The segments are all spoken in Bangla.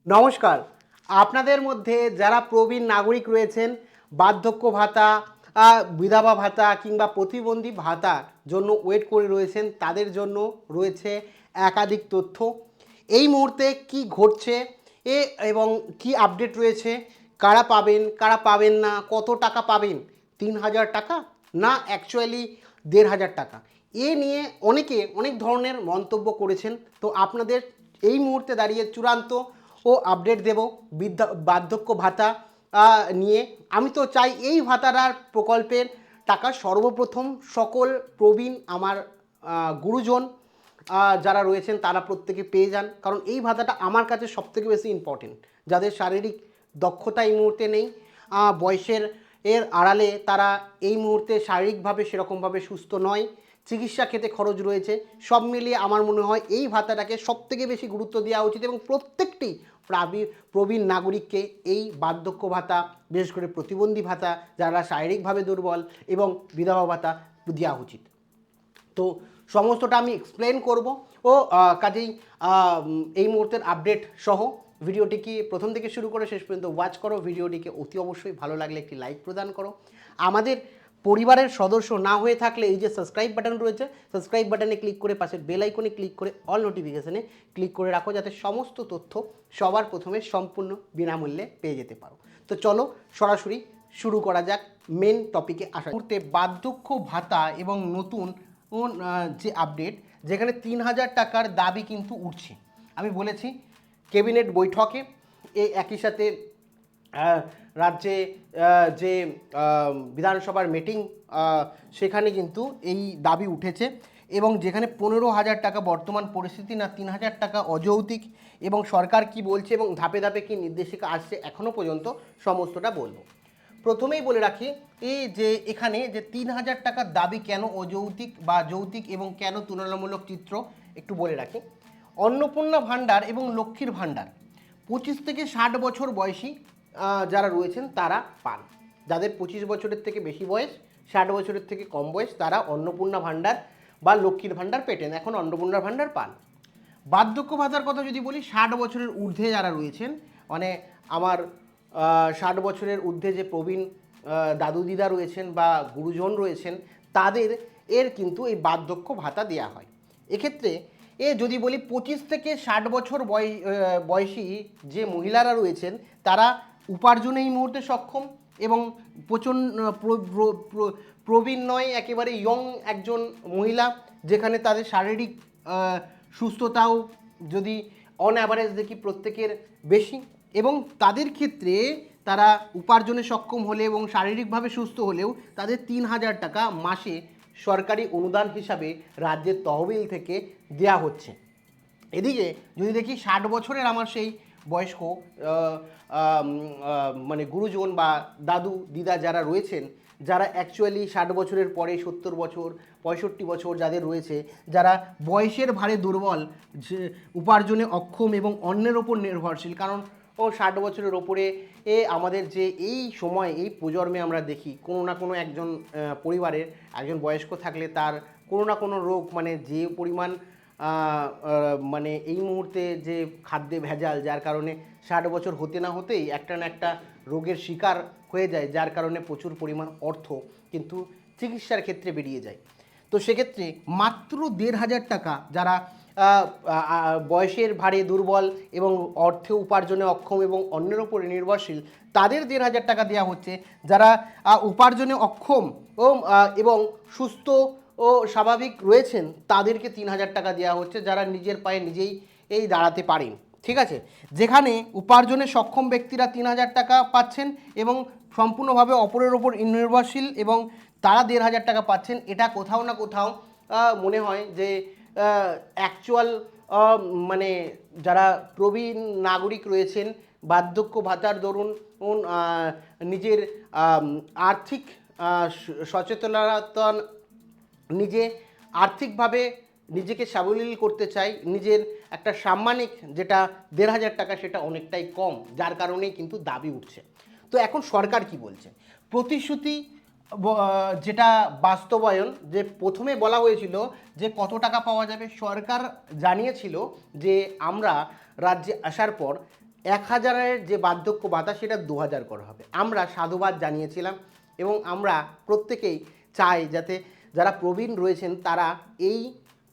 নমস্কার। আপনাদের মধ্যে যারা প্রবীণ নাগরিক রয়েছেন, বার্ধক্য ভাতা, বিধবা ভাতা কিংবা প্রতিবন্ধী ভাতার জন্য ওয়েট করে রয়েছেন, তাদের জন্য রয়েছে একাধিক তথ্য। এই মুহূর্তে কি ঘটছে এবং কি আপডেট রয়েছে, কারা পাবেন, কারা পাবেন না, কত টাকা পাবেন, ৩,০০০ টাকা না অ্যাকচুয়ালি ১,৫০০ টাকা, এ নিয়ে অনেকে অনেক ধরনের মন্তব্য করেছেন। তো আপনাদের এই মুহূর্তে দাঁড়িয়ে চূড়ান্ত ও আপডেট দেব বার্ধক্য ভাতা নিয়ে। আমি তো চাই এই ভাতার প্রকল্পের টাকা সর্বপ্রথম সকল প্রবীণ আমার গুরুজন যারা রয়েছেন তারা প্রত্যেকে পেয়ে যান, কারণ এই ভাতাটা আমার কাছে সবথেকে বেশি ইম্পর্টেন্ট। যাদের শারীরিক দক্ষতা এই মুহূর্তে নেই, বয়সের আড়ালে তারা এই মুহূর্তে শারীরিকভাবে সেরকমভাবে সুস্থ নয়, চিকিৎসা ক্ষেত্রে খরচ রয়েছে, সব মিলিয়ে আমার মনে হয় এই ভাতাটাকে সবথেকে বেশি গুরুত্ব দেওয়া উচিত এবং প্রত্যেকটি প্রবীণ নাগরিককে এই বার্ধক্য ভাতা, বিশেষ করে প্রতিবন্ধী ভাতা, যারা শারীরিকভাবে দুর্বল, এবং বিধবা ভাতা দেওয়া উচিত। তো সমস্তটা আমি এক্সপ্লেন করব ও কাজেই এই মুহূর্তের আপডেট সহ ভিডিওটিকে প্রথম থেকে শুরু করে শেষ পর্যন্ত ওয়াচ করো। ভিডিওটিকে অতি অবশ্যই ভালো লাগলে একটি লাইক প্রদান করো। আমাদের পরিবারের সদস্য না হয়ে থাকলে এই যে সাবস্ক্রাইব বাটন রয়েছে, সাবস্ক্রাইব বাটনে ক্লিক করে পাশের বেল আইকনে ক্লিক করে অল নোটিফিকেশনে ক্লিক করে রাখো, যাতে সমস্ত তথ্য সবার প্রথমে সম্পূর্ণ বিনামূল্যে পেয়ে যেতে পারো। তো চলো সরাসরি শুরু করা যাক মেন টপিকে আসা মুহূর্তে বার্ধক্য ভাতা এবং নতুন যে আপডেট, যেখানে ৩,০০০ টাকার দাবি কিন্তু উঠছে। আমি বলেছি ক্যাবিনেট বৈঠকে একই সাথে রাজ্যে যে বিধানসভার মিটিং, সেখানে কিন্তু এই দাবি উঠেছে এবং যেখানে ১৫,০০০ টাকা বর্তমান পরিস্থিতি না ৩,০০০ টাকা অযৌক্তিক, এবং সরকার কি বলছে এবং ধাপে ধাপে কি নির্দেশিকা আসছে এখনও পর্যন্ত সমস্তটা বলবো। প্রথমেই বলে রাখি যে এখানে যে ৩,০০০ টাকার দাবি কেন অযৌক্তিক বা যৌক্তিক এবং কেন তুলনামূলক চিত্র একটু বলে রাখি। অন্নপূর্ণা ভাণ্ডার এবং লক্ষ্মীর ভাণ্ডার 25 থেকে 60 বছর বয়সী যারা রয়েছেন তারা পান। যাদের 25 বছরের থেকে বেশি বয়স, 60 বছরের থেকে কম বয়স, তারা অন্নপূর্ণা ভাণ্ডার বা লক্ষ্মীর ভাণ্ডার পেতেন, এখন অন্নপূর্ণা ভাণ্ডার পান। বার্ধক্য ভাতার কথা যদি বলি, 60 বছরের ঊর্ধ্বে যারা রয়েছেন, মানে আমার 60 বছরের ঊর্ধ্বে যে প্রবীণ দাদু দিদা রয়েছেন বা গুরুজন রয়েছেন, তাদের কিন্তু এই বার্ধক্য ভাতা দেওয়া হয়। এক্ষেত্রে যদি বলি 25 থেকে 60 বছর বয়সী যে মহিলারা রয়েছেন, তারা উপার্জনে এই মুহূর্তে সক্ষম এবং প্রচণ্ড প্রবীণ নয়, একেবারে ইয়ং একজন মহিলা, যেখানে তাদের শারীরিক সুস্থতাও যদি অন অ্যাভারেজ দেখি প্রত্যেকের বেশি, এবং তাদের ক্ষেত্রে তারা উপার্জনে সক্ষম হলে এবং শারীরিকভাবে সুস্থ হলেও তাদের ৩,০০০ টাকা মাসে সরকারি অনুদান হিসাবে রাজ্যের তহবিল থেকে দেয়া হচ্ছে। এদিকে যদি দেখি 60 বছরের আমার সেই বয়স্ক মানে গুরুজন বা দাদু দিদা যারা রয়েছেন, যারা অ্যাকচুয়ালি 60 বছরের পরে 70 বছর 65 বছর যাদের রয়েছে, যারা বয়সের ভারে দুর্বল, যে উপার্জনে অক্ষম এবং অন্যের ওপর নির্ভরশীল, কারণ 60 বছরের ওপরে আমাদের যে এই সময় এই প্রজন্মে আমরা দেখি কোনো না কোনো একজন পরিবারের একজন বয়স্ক থাকলে তার কোনো না কোনো রোগ, মানে যে পরিমাণ মানে এই মুহূর্তে যে খাদ্যে ভেজাল, যার কারণে 60 বছর হতে না হতেই একটা না একটা রোগের শিকার হয়ে যায়, যার কারণে প্রচুর পরিমাণ অর্থ কিন্তু চিকিৎসার ক্ষেত্রে বেরিয়ে যায়। তো সেক্ষেত্রে মাত্র ১,৫০০ টাকা যারা বয়সের ভারে দুর্বল এবং অর্থে উপার্জনে অক্ষম এবং অন্যের ওপর নির্ভরশীল, তাদের ১,৫০০ টাকা দেওয়া হচ্ছে। যারা উপার্জনে অক্ষম এবং সুস্থ ও স্বাভাবিক রয়েছেন, তাদেরকে ৩,০০০ টাকা দেওয়া হচ্ছে, যারা নিজের পায়ে নিজেই দাঁড়াতে পারেন। ঠিক আছে, যেখানে উপার্জনে সক্ষম ব্যক্তিরা 3,000 টাকা পাচ্ছেন এবং সম্পূর্ণভাবে অপরের ওপর নির্ভরশীল এবং তারা 1,500 টাকা পাচ্ছেন। এটা কোথাও না কোথাও মনে হয় যে অ্যাকচুয়াল মানে যারা প্রবীণ নাগরিক রয়েছেন, বার্ধক্য ভাতার দরুন নিজের আর্থিক সচেতনতা, নিজে আর্থিকভাবে নিজেকে সাবলীল করতে চাই, নিজের একটা সাম্মানিক যেটা 1,500 টাকা সেটা অনেকটাই কম, যার কারণেই কিন্তু দাবি উঠছে। তো এখন সরকার কি বলছে, প্রতিশ্রুতি যেটা বাস্তবায়ন, যে প্রথমে বলা হয়েছিল যে কত টাকা পাওয়া যাবে, সরকার জানিয়েছিল যে আমরা রাজ্যে আসার পর 1000-এর যে বার্ধক্য ভাতা সেটা 2000 করা হবে। আমরা সাধুবাদ জানিয়েছিলাম এবং আমরা প্রত্যেকেই চাই যাতে যারা প্রবীণ রয়েছেন তারা এই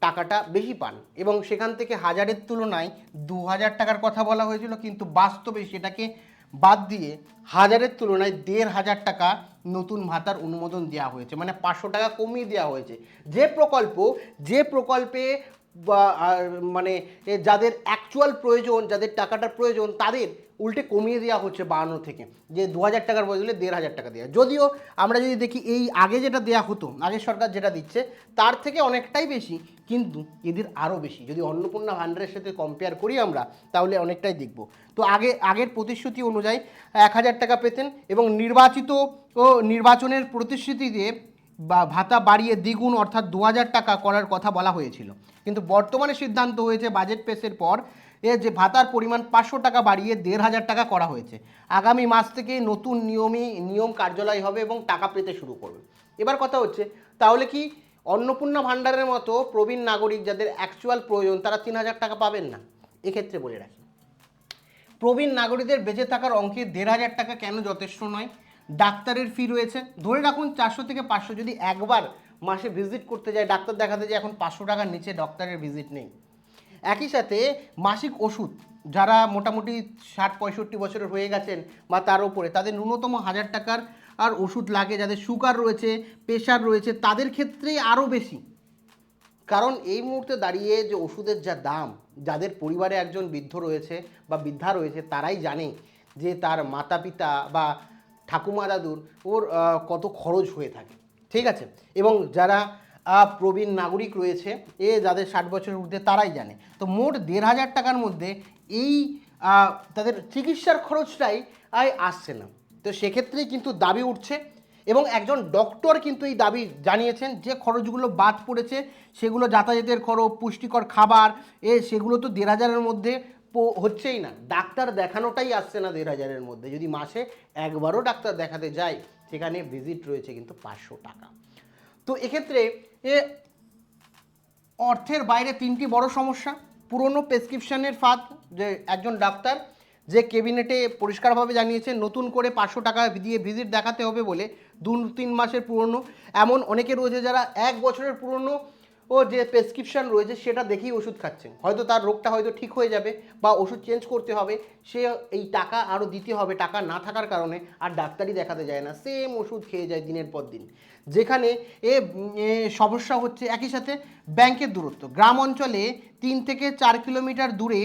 টাকাটা বেশি পান, এবং সেখান থেকে 1000-এর তুলনায় 2000 টাকার কথা বলা হয়েছিল, কিন্তু বাস্তবে সেটাকে বাদ দিয়ে 1000-এর তুলনায় 1500 টাকা নতুন ভাতার অনুমোদন দেওয়া হয়েছে, মানে 500 টাকা কমিয়ে দেওয়া হয়েছে। যে প্রকল্পে মানে যাদের অ্যাকচুয়াল প্রয়োজন, যাদের টাকাটার প্রয়োজন, তাদের উল্টে কমিয়ে দেওয়া হচ্ছে 52 থেকে, যে 2000 টাকার বদলে 1500 টাকা দেওয়া। যদিও আমরা যদি দেখি এই আগে যেটা দেওয়া হতো, আগের সরকার যেটা দিচ্ছে তার থেকে অনেকটাই বেশি, কিন্তু এদের আরও বেশি। যদি অন্নপূর্ণা ভাণ্ডারের সাথে কম্পেয়ার করি আমরা, তাহলে অনেকটাই দেখব। তো আগের প্রতিশ্রুতি অনুযায়ী 1000 টাকা পেতেন, এবং নির্বাচনের প্রতিশ্রুতি দিয়ে ভাতা বাড়িয়ে দ্বিগুণ অর্থাৎ 2000 টাকা করার কথা বলা হয়েছিল। কিন্তু বর্তমানে সিদ্ধান্ত হয়েছে বাজেট পেশের পর যে ভাতার পরিমাণ 500 টাকা বাড়িয়ে 1500 টাকা করা হয়েছে। আগামী মাস থেকে নতুন নিয়ম কার্যালয় হবে এবং টাকা পেতে শুরু করবে। এবার কথা হচ্ছে, তাহলে কি অন্নপূর্ণা ভাণ্ডারের মতো প্রবীণ নাগরিক যাদের অ্যাকচুয়াল প্রয়োজন তারা 3000 টাকা পাবেন না? এক্ষেত্রে বলে রাখি, প্রবীণ নাগরিকদের বেঁচে থাকার অঙ্কে 1500 টাকা কেন যথেষ্ট নয়? ডাক্তারের ফি রয়েছে, ধরে রাখুন 400 থেকে 500, যদি একবার মাসে ভিজিট করতে যায়, ডাক্তার দেখাতে যায়, এখন 500 টাকার নিচে ডক্টরের ভিজিট নেই। একই সাথে মাসিক ওষুধ, যারা মোটামুটি 60-65 বছরের হয়ে গেছেন বা তার উপরে, তাদের ন্যূনতম 1000 টাকার আর ওষুধ লাগে। যাদের সুগার রয়েছে, প্রেশার রয়েছে, তাদের ক্ষেত্রেই আরও বেশি। কারণ এই মুহূর্তে দাঁড়িয়ে যে ওষুধের যা দাম, যাদের পরিবারে একজন বৃদ্ধ রয়েছে বা বৃদ্ধা রয়েছে তারাই জানে যে তার মাতা পিতা বা ঠাকুমা দাদুর কত খরচ হয়ে থাকে, ঠিক আছে। এবং যারা প্রবীণ নাগরিক রয়েছে, যাদের 60 বছরের ঊর্ধ্বে, তারাই জানে। তো মোট 1500 টাকার মধ্যে এই তাদের চিকিৎসার খরচটাই আসছে না। তো সেক্ষেত্রেই কিন্তু দাবি উঠছে, এবং একজন ডক্টর কিন্তু এই দাবি জানিয়েছেন যে খরচগুলো বাদ পড়েছে সেগুলো যাতায়াতের খরচ, পুষ্টিকর খাবার, সেগুলো তো 1500-এর মধ্যে হচ্ছেই না। ডাক্তার দেখানোটাই আসছে না 1500-এর মধ্যে। যদি মাসে একবারও ডাক্তার দেখাতে যায়, সেখানে ভিজিট রয়েছে কিন্তু 500 টাকা। তো এক্ষেত্রে অর্থের বাইরে 3টি বড় সমস্যা। পুরনো প্রেসক্রিপশনের ফাঁদ, যে একজন ডাক্তার যে ক্যাবিনেটে পরিষ্কারভাবে জানিয়েছে নতুন করে 500 টাকা দিয়ে ভিজিট দেখাতে হবে বলে, 2-3 মাসের পুরনো। এমন অনেকে রয়েছে যারা 1 বছরের পুরনো যে প্রেসক্রিপশন রয়েছে সেটা দেখেই ওষুধ খাচ্ছেন। হয়তো তার রোগটা হয়তো ঠিক হয়ে যাবে বা ওষুধ চেঞ্জ করতে হবে, সে এই টাকা আরও দিতে হবে, টাকা না থাকার কারণে আর ডাক্তারই দেখাতে যায় না, সেম ওষুধ খেয়ে যায় দিনের পর দিন। যেখানে সমস্যা হচ্ছে। একই সাথে ব্যাংকের দূরত্ব, গ্রাম অঞ্চলে 3 থেকে 4 কিলোমিটার দূরে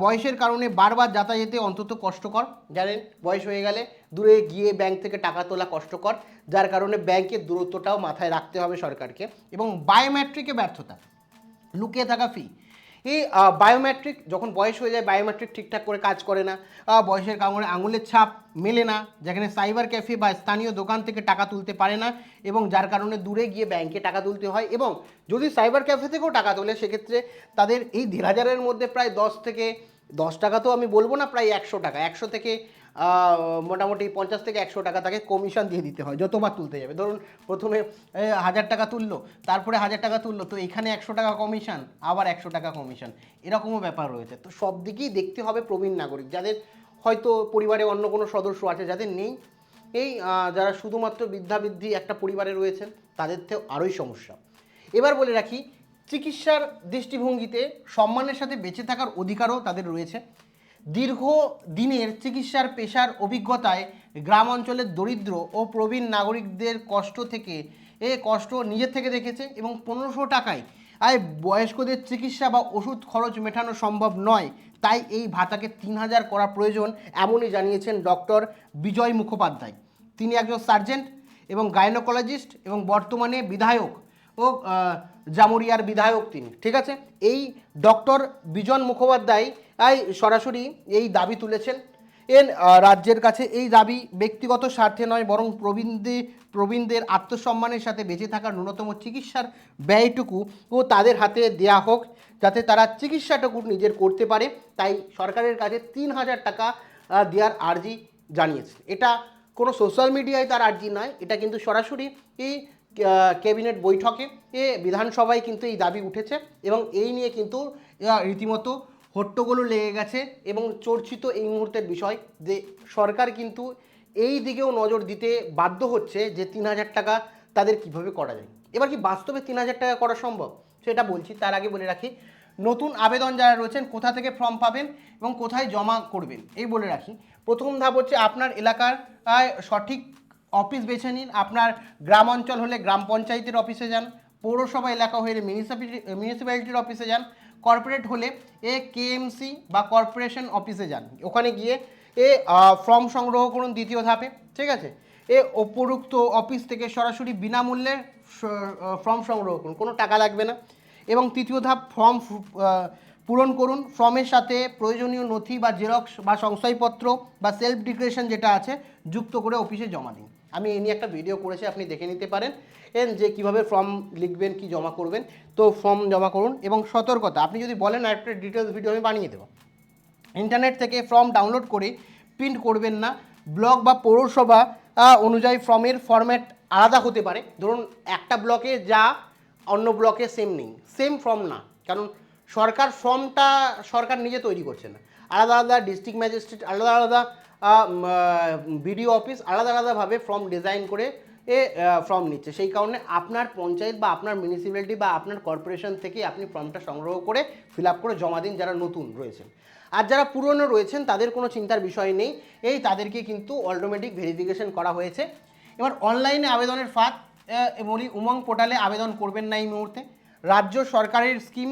বয়সের কারণে বারবার যাতায়াতে অন্তত কষ্টকর। জানেন, বয়স হয়ে গেলে দূরে গিয়ে ব্যাংক থেকে টাকা তোলা কষ্টকর, যার কারণে ব্যাংকের দূরত্বটাও মাথায় রাখতে হবে সরকারকে। এবং বায়োমেট্রিকে ব্যর্থতা, লুকিয়ে থাকা ফি। এই বায়োমেট্রিক যখন বয়স হয়ে যায়, বায়োমেট্রিক ঠিকঠাক করে কাজ করে না, বয়সের কারণে আঙুলের ছাপ মেলে না, যেখানে সাইবার ক্যাফে বা স্থানীয় দোকান থেকে টাকা তুলতে পারে না, এবং যার কারণে দূরে গিয়ে ব্যাংকে টাকা তুলতে হয়। এবং যদি সাইবার ক্যাফে থেকেও টাকা তোলে, সেক্ষেত্রে তাদের এই 1500-এর মধ্যে প্রায় 10 টাকা তো আমি বলবো না, প্রায় 100 টাকা, 100 থেকে মোটামুটি 50 থেকে 100 টাকা তাকে কমিশন দিয়ে দিতে হয় যতবার তুলতে যাবে। ধরুন প্রথমে 1000 টাকা তুললো, তারপরে 1000 টাকা তুললো, তো এখানে 100 টাকা কমিশন, আবার 100 টাকা কমিশন, এরকমও ব্যাপার রয়েছে। তো সব দিকেই দেখতে হবে প্রবীণ নাগরিক, যাদের হয়তো পরিবারে অন্য কোনো সদস্য আছে, যাদের নেই, যারা শুধুমাত্র বৃদ্ধি একটা পরিবারে রয়েছেন, তাদের থেকেও আরোই সমস্যা। এবার বলে রাখি, চিকিৎসার দৃষ্টিভঙ্গিতে সম্মানের সাথে বেঁচে থাকার অধিকারও তাদের রয়েছে। দীর্ঘ দিনের চিকিৎসার পেশার অভিজ্ঞতায় গ্রাম অঞ্চলের দরিদ্র ও প্রবীণ নাগরিকদের কষ্ট নিজের থেকে দেখেছে, এবং 1500 টাকায় বয়স্কদের চিকিৎসা বা ওষুধ খরচ মেটানো সম্ভব নয়। তাই এই ভাতাকে 3000 করা প্রয়োজন, এমনই জানিয়েছেন ডক্টর বিজয় মুখোপাধ্যায়। তিনি একজন সার্জেন্ট এবং গাইনোকোলজিস্ট, এবং বর্তমানে বিধায়ক ও জামুরিয়ার বিধায়ক তিনি, ঠিক আছে। এই ডক্টর বিজন মুখোপাধ্যায় সরাসরি এই দাবি তুলেছেন। রাজ্যের কাছে এই দাবি ব্যক্তিগত স্বার্থে নয়, বরং প্রবীণদের আত্মসম্মানের সাথে বেঁচে থাকার ন্যূনতম চিকিৎসার ব্যয়টুকু তাদের হাতে দেয়া হোক, যাতে তারা চিকিৎসাটুকু নিজের করতে পারে। তাই সরকারের কাছে 3000 টাকা দেওয়ার আর্জি জানিয়েছে। এটা কোনো সোশ্যাল মিডিয়ায় তার আর্জি নয়, এটা কিন্তু সরাসরি এই ক্যাবিনেট বৈঠকে বিধানসভায় কিন্তু এই দাবি উঠেছে, এবং এই নিয়ে কিন্তু রীতিমতো হট্টগোলও লেগে গেছে এবং চর্চিত এই মুহূর্তের বিষয় যে সরকার কিন্তু এই দিকেও নজর দিতে বাধ্য হচ্ছে যে 3,000 টাকা তাদের কিভাবে করা যায়। এবার কি বাস্তবে 3,000 টাকা করা সম্ভব সেটা বলছি, তার আগে বলে রাখি নতুন আবেদন যারা রয়েছেন কোথা থেকে ফর্ম পাবেন এবং কোথায় জমা করবেন এই বলে রাখি। প্রথম ধাপ হচ্ছে আপনার এলাকার সঠিক অফিস বেছে নিন। আপনার গ্রাম অঞ্চল হলে গ্রাম পঞ্চায়েতের অফিসে যান, পৌরসভা এলাকা হলে মিউনিসিপ্যালিটির অফিসে যান, কর্পোরেট হলে কেএমসি বা কর্পোরেশন অফিসে যান, ওখানে গিয়ে ফর্ম সংগ্রহ করুন দ্বিতীয় ধাপে। ঠিক আছে, উপরোক্ত অফিস থেকে সরাসরি বিনামূল্যে ফর্ম সংগ্রহ করুন, কোনো টাকা লাগবে না। এবং তৃতীয় ধাপ ফর্ম পূরণ করুন। ফর্মের সাথে প্রয়োজনীয় নথি বা জেরক্স বা শংসাপত্র বা সেলফ ডিক্লারেশন যেটা আছে যুক্ত করে অফিসে জমা দিন। আমি এই নিয়ে একটা ভিডিও করেছি, আপনি দেখে নিতে পারেন যে কীভাবে ফর্ম লিখবেন, কি জমা করবেন। তো ফর্ম জমা করুন এবং সতর্কতা, আপনি যদি বলেন একটা ডিটেলস ভিডিও আমি বানিয়ে দেবো। ইন্টারনেট থেকে ফর্ম ডাউনলোড করে প্রিন্ট করবেন না। ব্লক বা পৌরসভা অনুযায়ী ফর্মের ফরম্যাট আলাদা হতে পারে। ধরুন একটা ব্লকে যা অন্য ব্লকে সেম নেই, সেম ফর্ম না, কারণ ফর্মটা সরকার নিজে তৈরি করছে না। আলাদা আলাদা ডিস্ট্রিক্ট ম্যাজিস্ট্রেট, আলাদা আলাদা বিডিও অফিস আলাদা আলাদাভাবে ফর্ম ডিজাইন করে ফর্ম নিচ্ছে। সেই কারণে আপনার পঞ্চায়েত বা আপনার মিউনিসিপ্যালিটি বা আপনার কর্পোরেশন থেকে আপনি ফর্মটা সংগ্রহ করে ফিল আপ করে জমা দিন যারা নতুন রয়েছেন। আর যারা পুরনো রয়েছেন তাদের কোনো চিন্তার বিষয় নেই, তাদেরকে কিন্তু অটোমেটিক ভেরিফিকেশন করা হয়েছে। এবার অনলাইনে আবেদনের ফাঁদ বলি, উমঙ্গ পোর্টালে আবেদন করবেন না এই মুহূর্তে। রাজ্য সরকারের স্কিম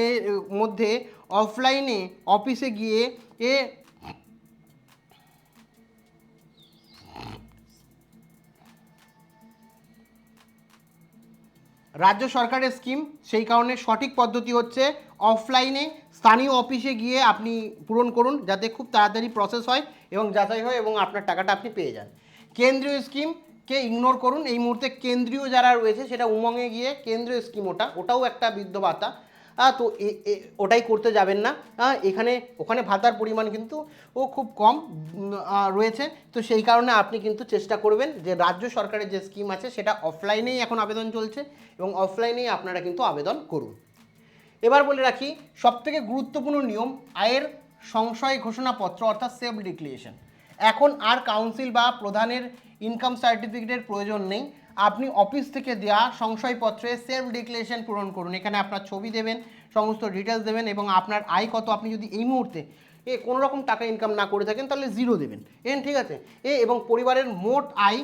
এর মধ্যে অফলাইনে অফিসে গিয়ে রাজ্য সরকারের স্কিম, সেই কারণে সঠিক পদ্ধতি হচ্ছে অফলাইনে স্থানীয় অফিসে গিয়ে আপনি পূরণ করুন, যাতে খুব তাড়াতাড়ি প্রসেস হয় এবং যাচাই হয় এবং আপনার টাকাটা আপনি পেয়ে যান। কেন্দ্রীয় স্কিমকে ইগনোর করুন এই মুহূর্তে। কেন্দ্রীয় যারা রয়েছে সেটা উমঙ্গে গিয়ে কেন্দ্রীয় স্কিম, ওটাও একটা বৃদ্ধ ভাতা, তো ওটাই করতে যাবেন না। ওখানে ভাতার পরিমাণ কিন্তু খুব কম রয়েছে। তো সেই কারণে আপনি কিন্তু চেষ্টা করবেন যে রাজ্য সরকারের যে স্কিম আছে সেটা অফলাইনেই এখন আবেদন চলছে এবং অফলাইনেই আপনারা কিন্তু আবেদন করুন। এবার বলে রাখি সবথেকে গুরুত্বপূর্ণ নিয়ম, আয়ের সংশয় ঘোষণাপত্র অর্থাৎ সেলফ ডিক্লারেশন। এখন আর কাউন্সিল বা প্রধানের ইনকাম সার্টিফিকেটের প্রয়োজন নেই। আপনি অফিস থেকে দেওয়া সংশয়পত্রে সেলফ ডিক্লারেশন পূরণ করুন। এখানে আপনার ছবি দেবেন, সমস্ত ডিটেলস দেবেন এবং আপনার আয় কত, আপনি যদি এই মুহূর্তে কোনো রকম টাকা ইনকাম না করে থাকেন তাহলে 0 দেবেন। ঠিক আছে, এবং পরিবারের মোট আয়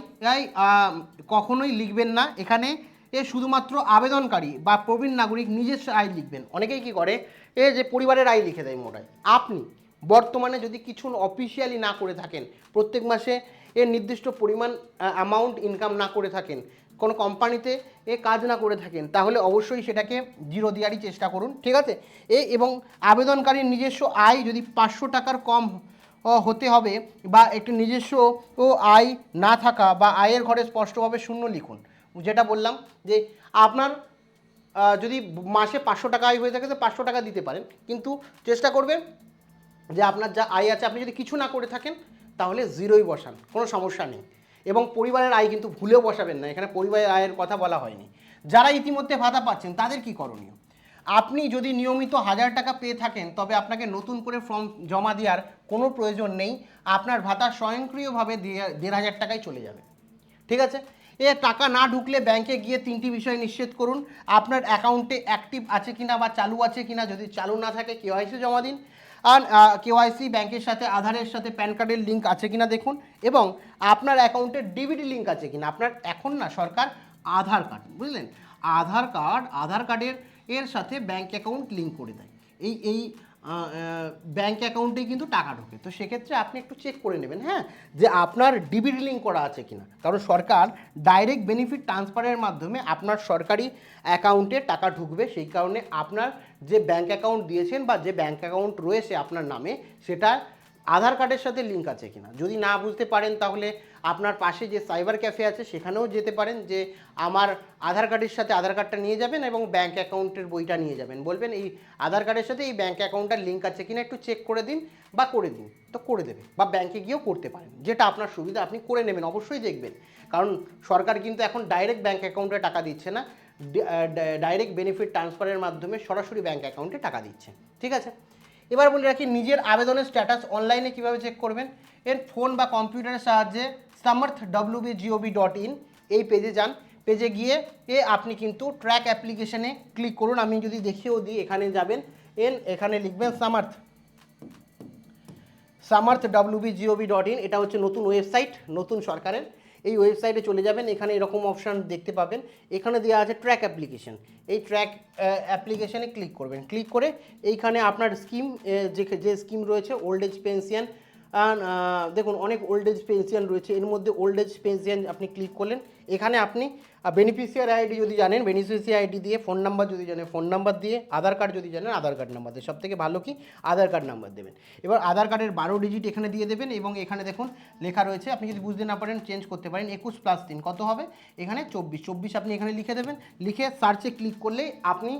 কখনোই লিখবেন না এখানে। শুধুমাত্র আবেদনকারী বা প্রবীণ নাগরিক নিজস্ব আয় লিখবেন। অনেকেই কি করে যে পরিবারের আয় লিখে দেয় মোট আয়। আপনি বর্তমানে যদি কিছু অফিসিয়ালি না করে থাকেন, প্রত্যেক মাসে নির্দিষ্ট পরিমাণ অ্যামাউন্ট ইনকাম না করে থাকেন, কোনো কোম্পানিতে কাজ না করে থাকেন, তাহলে অবশ্যই সেটাকে 0 দেওয়ারই চেষ্টা করুন। ঠিক আছে, এবং আবেদনকারীর নিজস্ব আয় যদি 500 টাকার কম হতে হবে বা একটি নিজস্ব আয় না থাকা বা আয়ের ঘরে স্পষ্টভাবে 0 লিখুন। যেটা বললাম যে আপনার যদি মাসে 500 টাকা আয় হয়ে থাকে তো 500 টাকা দিতে পারেন, কিন্তু চেষ্টা করবেন যে আপনার যা আয় আছে আপনি যদি কিছু না করে থাকেন তাহলে 0ই বসান, কোনো সমস্যা নেই। এবং পরিবারের আয় কিন্তু ভুলেও বসাবেন না, এখানে পরিবারের আয়ের কথা বলা হয়নি। যারা ইতিমধ্যে ভাতা পাচ্ছেন তাদের কি করণীয়? আপনি যদি নিয়মিত 1000 টাকা পেয়ে থাকেন তবে আপনাকে নতুন করে ফর্ম জমা দেওয়ার কোনো প্রয়োজন নেই। আপনার ভাতা স্বয়ংক্রিয়ভাবে 1500 টাকায় চলে যাবে। ঠিক আছে, টাকা না ঢুকলে ব্যাংকে গিয়ে 3টি বিষয় নিশ্চিত করুন। আপনার অ্যাকাউন্টে অ্যাক্টিভ আছে কিনা বা চালু আছে কিনা, যদি চালু না থাকে কেওয়াইসি জমা দিন। আর কেওয়াইসি ব্যাংকের সাথে আধারের সাথে প্যান কার্ডের লিঙ্ক আছে কিনা দেখুন এবং আপনার অ্যাকাউন্টে ডিবিটি লিঙ্ক আছে কিনা। আপনার এখন না সরকার আধার কার্ড, বুঝলেন, আধার কার্ডের সাথে ব্যাংক অ্যাকাউন্ট লিঙ্ক করে দেয়। এই ব্যাংক অ্যাকাউন্টেই কিন্তু টাকা ঢোকে। তো সেক্ষেত্রে আপনি একটু চেক করে নেবেন, হ্যাঁ, যে আপনার ডিবিটি লিঙ্ক করা আছে কিনা। কারণ সরকার ডাইরেক্ট বেনিফিট ট্রান্সফারের মাধ্যমে আপনার সরকারি অ্যাকাউন্টে টাকা ঢুকবে। সেই কারণে আপনার যে ব্যাংক অ্যাকাউন্ট দিয়েছেন বা যে ব্যাংক অ্যাকাউন্ট রয়েছে আপনার নামে সেটা আধার কার্ডের সাথে লিঙ্ক আছে কিনা। যদি না বুঝতে পারেন তাহলে আপনার পাশে যে সাইবার ক্যাফে আছে সেখানেও যেতে পারেন, যে আমার আধার কার্ডের সাথে আধার কার্ডটা নিয়ে যাবেন এবং ব্যাংক অ্যাকাউন্টের বইটা নিয়ে যাবেন, বলবেন এই আধার কার্ডের সাথে এই ব্যাংক অ্যাকাউন্টটার লিঙ্ক আছে কিনা একটু চেক করে দিন বা করে দিন, তো করে দেবে। বা ব্যাংকে গিয়েও করতে পারেন, যেটা আপনার সুবিধা আপনি করে নেবেন, অবশ্যই দেখবেন। কারণ সরকার কিন্তু এখন ডাইরেক্ট ব্যাংক অ্যাকাউন্টে টাকা দিচ্ছে না, ডাইরেক্ট বেনিফিট ট্রান্সফারের মাধ্যমে সরাসরি ব্যাংক অ্যাকাউন্টে টাকা দিচ্ছে। ঠিক আছে, এবার বলে রাখি নিজের আবেদনের স্ট্যাটাস অনলাইনে কীভাবে চেক করবেন। এর ফোন বা কম্পিউটারের সাহায্যে samarth.wbgov.in এই পেজে যান। পেজে গিয়ে আপনি কিন্তু ট্র্যাক অ্যাপ্লিকেশনে ক্লিক করুন। আমি যদি দেখিয়েও দিই, এখানে যাবেন, এখানে লিখবেন samarth.wbgov.in। এটা হচ্ছে নতুন ওয়েবসাইট, নতুন সরকারের। এই ওয়েবসাইটে চলে যাবেন, এখানে এরকম অপশান দেখতে পাবেন। এখানে দেওয়া আছে ট্র্যাক অ্যাপ্লিকেশন। এই ট্র্যাক অ্যাপ্লিকেশানে ক্লিক করবেন। ক্লিক করে এইখানে আপনার স্কিম, যে স্কিম রয়েছে ওল্ড এজ পেনশন, দেখুন অনেক ওল্ড এজ পেনশন রয়েছে, এর মধ্যে ওল্ড এজ পেনশন আপনি ক্লিক করলেন। এখানে আপনি বেনিফিশিয়ারি আইডি যদি জানেন বেনিফিশিয়ারি আইডি দিয়ে, ফোন নাম্বার যদি জানেন ফোন নাম্বার দিয়ে, আধার কার্ড যদি জানেন আধার কার্ড নাম্বার দিয়ে, সবথেকে ভালো কি আধার কার্ড নাম্বার দেবেন। এবার আধার কার্ডের 12 ডিজিট এখানে দিয়ে দেবেন এবং এখানে দেখুন লেখা রয়েছে, আপনি যদি বুঝতে না পারেন চেঞ্জ করতে পারেন, 21 + 3 কত হবে, এখানে 24 আপনি এখানে লিখে দেবেন। লিখে সার্চে ক্লিক করলে আপনি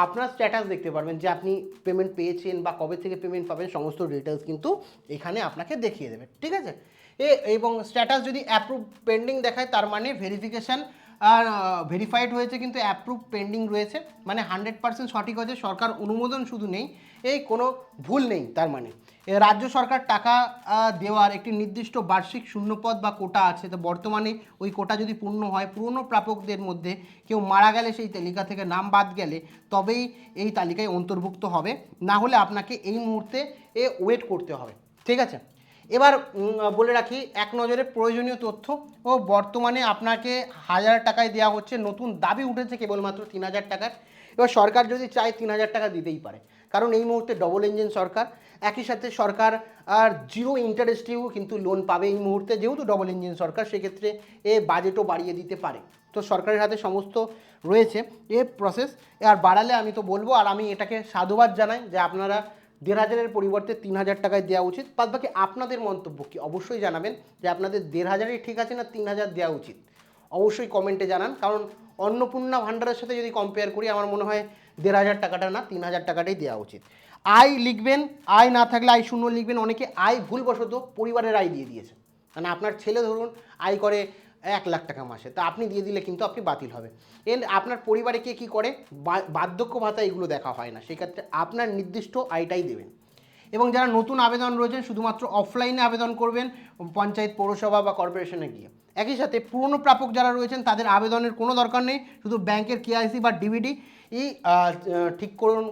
আপনার স্ট্যাটাস দেখতে পারবেন যে আপনি পেমেন্ট পেয়েছেন বা কবে থেকে পেমেন্ট পাবেন, সমস্ত ডিটেলস কিন্তু এখানে আপনাকে দেখিয়ে দেবে, ঠিক আছে। এবং স্ট্যাটাস যদি অ্যাপ্রুভ পেন্ডিং দেখায় তার মানে ভেরিফিকেশান আর ভেরিফাইড হয়েছে কিন্তু অ্যাপ্রুভ পেন্ডিং রয়েছে, মানে 100% সঠিক হয়েছে, সরকার অনুমোদন শুধু নেই, কোনো ভুল নেই। তার মানে রাজ্য সরকার টাকা দেওয়ার একটি নির্দিষ্ট বার্ষিক শূন্যপদ বা কোটা আছে। তো বর্তমানে ওই কোটা যদি পূর্ণ হয়, পুরনো প্রাপকদের মধ্যে কেউ মারা গেলে সেই তালিকা থেকে নাম বাদ গেলে তবেই এই তালিকায় অন্তর্ভুক্ত হবে, না হলে আপনাকে এই মুহূর্তে ওয়েট করতে হবে, ঠিক আছে। এবার বলে রাখি এক নজরে প্রয়োজনীয় তথ্য ও বর্তমানে আপনাকে 1000 টাকায় দেওয়া হচ্ছে, নতুন দাবি উঠেছে কেবলমাত্র 3000 টাকার। এবার সরকার যদি চায় 3000 টাকা দিতেই পারে, কারণ এই মুহূর্তে ডবল ইঞ্জিন সরকার। একই সাথে সরকার আর 0 ইন্টারেস্টেও কিন্তু লোন পাবে এই মুহূর্তে, যেহেতু ডবল ইঞ্জিন সরকার, সেক্ষেত্রে বাজেটও বাড়িয়ে দিতে পারে। তো সরকারের হাতে সমস্ত রয়েছে প্রসেস। আর বাড়ালে আমি তো বলবো, আর আমি এটাকে সাধুবাদ জানাই যে আপনারা 1500-এর পরিবর্তে 3000 টাকায় দেওয়া উচিত। বাদ বাকি আপনাদের মন্তব্য কি অবশ্যই জানাবেন যে আপনাদের 1500-ই ঠিক আছে না 3000 দেওয়া উচিত, অবশ্যই কমেন্টে জানান। কারণ অন্নপূর্ণা ভাণ্ডারের সাথে যদি কম্পেয়ার করি, আমার মনে হয় 1500 টাকাটা না 3000 টাকাটাই দেওয়া উচিত। আয় লিখবেন, আয় না থাকলে আয় শূন্য লিখবেন। অনেকে আয় ভুলবশত পরিবারের আয় দিয়ে দিয়েছে, মানে আপনার ছেলে ধরুন আয় করে 1 লাখ টাকা মাসে, তা আপনি দিয়ে দিলে কিন্তু আপনি বাতিল হবে। আপনার পরিবারে কে কী করে, বার্ধক্য ভাতা এগুলো দেখা হয় না, সেক্ষেত্রে আপনার নির্দিষ্ট আয়টাই দেবেন। এবং যারা নতুন আবেদন রয়েছেন শুধুমাত্র অফলাইনে আবেদন করবেন, পঞ্চায়েত, পৌরসভা বা কর্পোরেশনে গিয়ে। একই সাথে পুরনো প্রাপক যারা রয়েছেন তাদের আবেদনের কোনো দরকার নেই, শুধু ব্যাংকের কেআইসি বা ডিবিডি ঠিক করুন।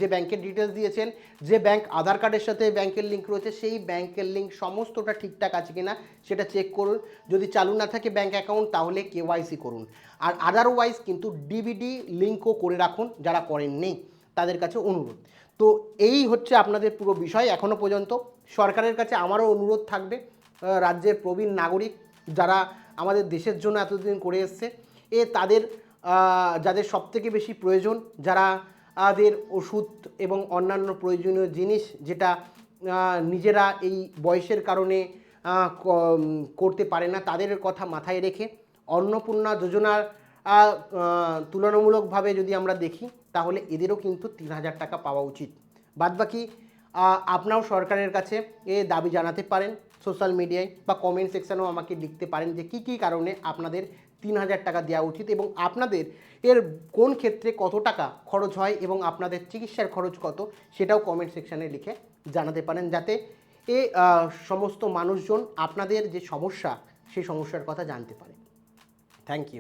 যে ব্যাংকের ডিটেলস দিয়েছেন, যে ব্যাংক আধার কার্ডের সাথে ব্যাংকের লিঙ্ক রয়েছে, সেই ব্যাংকের লিঙ্ক সমস্তটা ঠিকঠাক আছে কিনা সেটা চেক করুন। যদি চালু না থাকে ব্যাংক অ্যাকাউন্ট, তাহলে কেওয়াইসি করুন। আর আদারওয়াইজ কিন্তু ডিবিডি লিঙ্কও করে রাখুন, যারা করেননি তাদের কাছে অনুরোধ। তো এই হচ্ছে আপনাদের পুরো বিষয়। এখনও পর্যন্ত সরকারের কাছে আমারও অনুরোধ থাকবে, রাজ্যের প্রবীণ নাগরিক যারা আমাদের দেশের জন্য এতদিন করে এসছে, তাদের যাদের সবথেকে বেশি প্রয়োজন, যারা তাদের ওষুধ এবং অন্যান্য প্রয়োজনীয় জিনিস যেটা নিজেরা এই বয়সের কারণে করতে পারে না, তাদের কথা মাথায় রেখে অন্নপূর্ণা যোজনার তুলনামূলকভাবে যদি আমরা দেখি, তাহলে এদেরও কিন্তু 3000 টাকা পাওয়া উচিত। বাদবাকি আপনারাও সরকারের কাছে দাবি জানাতে পারেন সোশ্যাল মিডিয়ায় বা কমেন্ট সেকশানেও আমাকে লিখতে পারেন যে কী কী কারণে আপনাদের 3000 টাকা দেওয়া উচিত এবং আপনাদের কোন ক্ষেত্রে কত টাকা খরচ হয় এবং আপনাদের চিকিৎসার খরচ কত, সেটাও কমেন্ট সেকশানে লিখে জানাতে পারেন, যাতে সমস্ত মানুষজন আপনাদের যে সমস্যা সেই সমস্যার কথা জানতে পারে। Thank you.